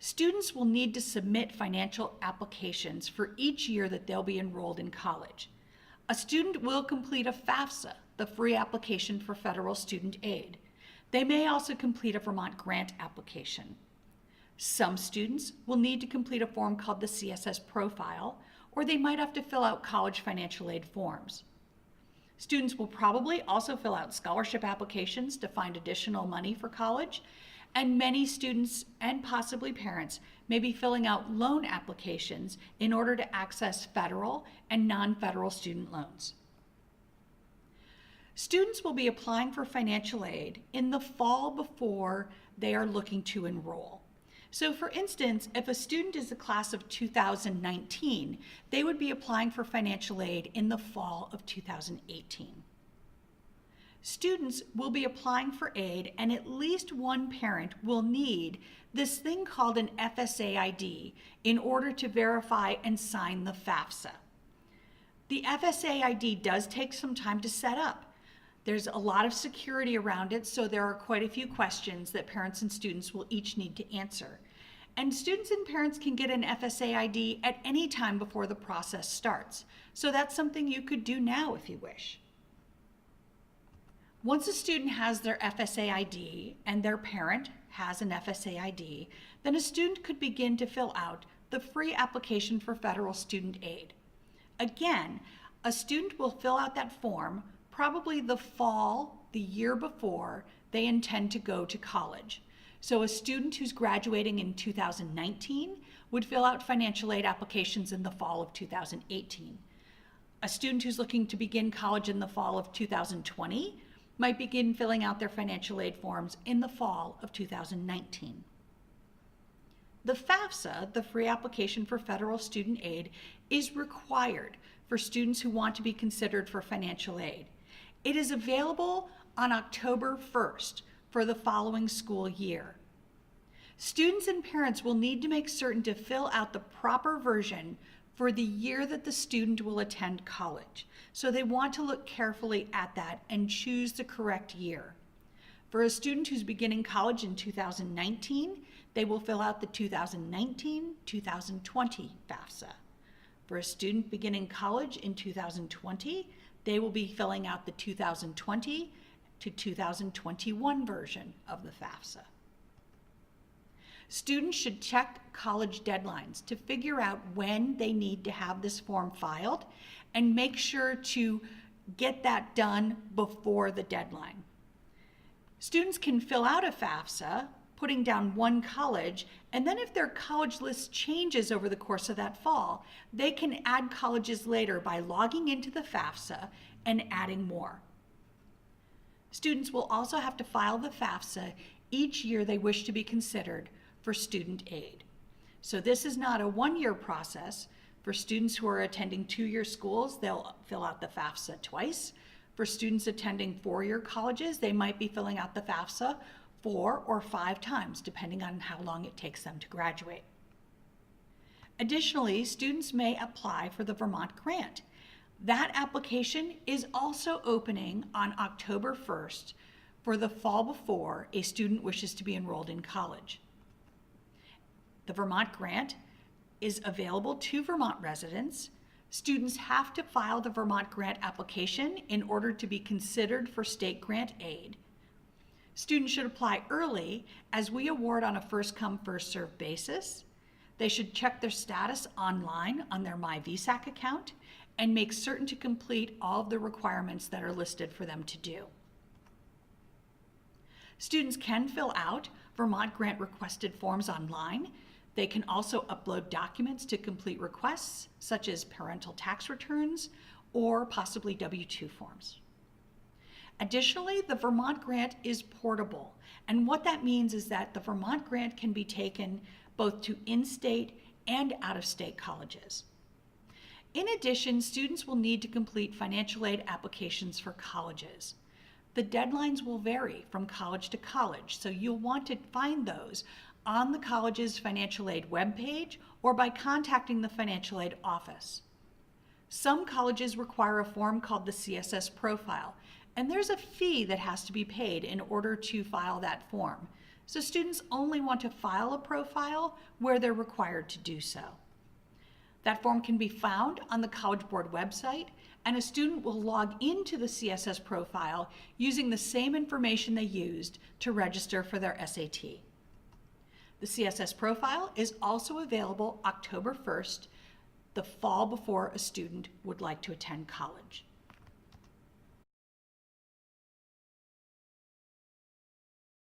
Students will need to submit financial applications for each year that they'll be enrolled in college. A student will complete a FAFSA, the free application for federal student aid. They may also complete a Vermont grant application. Some students will need to complete a form called the CSS profile, or they might have to fill out college financial aid forms. Students will probably also fill out scholarship applications to find additional money for college, and many students and possibly parents may be filling out loan applications in order to access federal and non-federal student loans. Students will be applying for financial aid in the fall before they are looking to enroll. So for instance, if a student is the class of 2019, they would be applying for financial aid in the fall of 2018. Students will be applying for aid, and at least one parent will need this thing called an FSA ID in order to verify and sign the FAFSA. The FSA ID does take some time to set up. There's a lot of security around it, so there are quite a few questions that parents and students will each need to answer. And students and parents can get an FSA ID at any time before the process starts. So that's something you could do now if you wish. Once a student has their FSA ID and their parent has an FSA ID, then a student could begin to fill out the free application for federal student aid. Again, a student will fill out that form probably the fall, the year before they intend to go to college. So a student who's graduating in 2019 would fill out financial aid applications in the fall of 2018. A student who's looking to begin college in the fall of 2020 might begin filling out their financial aid forms in the fall of 2019. The FAFSA, the free application for federal student aid, is required for students who want to be considered for financial aid. It is available on October 1st for the following school year. Students and parents will need to make certain to fill out the proper version for the year that the student will attend college. So they want to look carefully at that and choose the correct year. For a student who's beginning college in 2019, they will fill out the 2019-2020 FAFSA. For a student beginning college in 2020, they will be filling out the 2020 to 2021 version of the FAFSA. Students should check college deadlines to figure out when they need to have this form filed and make sure to get that done before the deadline. Students can fill out a FAFSA, putting down one college, and then if their college list changes over the course of that fall, they can add colleges later by logging into the FAFSA and adding more. Students will also have to file the FAFSA each year they wish to be considered for student aid. So this is not a one-year process. For students who are attending two-year schools, they'll fill out the FAFSA twice. For students attending four-year colleges, they might be filling out the FAFSA 4 or 5 times, depending on how long it takes them to graduate. Additionally, students may apply for the Vermont grant. That application is also opening on October 1st for the fall before a student wishes to be enrolled in college. The Vermont grant is available to Vermont residents. Students have to file the Vermont grant application in order to be considered for state grant aid. Students should apply early as we award on a first-come, first-served basis. They should check their status online on their VSAC account and make certain to complete all of the requirements that are listed for them to do. Students can fill out Vermont grant requested forms online. They can also upload documents to complete requests, such as parental tax returns or possibly W-2 forms. Additionally, the Vermont grant is portable, and what that means is that the Vermont grant can be taken both to in-state and out-of-state colleges. In addition, students will need to complete financial aid applications for colleges. The deadlines will vary from college to college, so you'll want to find those on the college's financial aid webpage or by contacting the financial aid office. Some colleges require a form called the CSS profile, and there's a fee that has to be paid in order to file that form. so students only want to file a profile where they're required to do so. That form can be found on the College Board website, and a student will log into the CSS profile using the same information they used to register for their SAT. The CSS profile is also available October 1st, the fall before a student would like to attend college.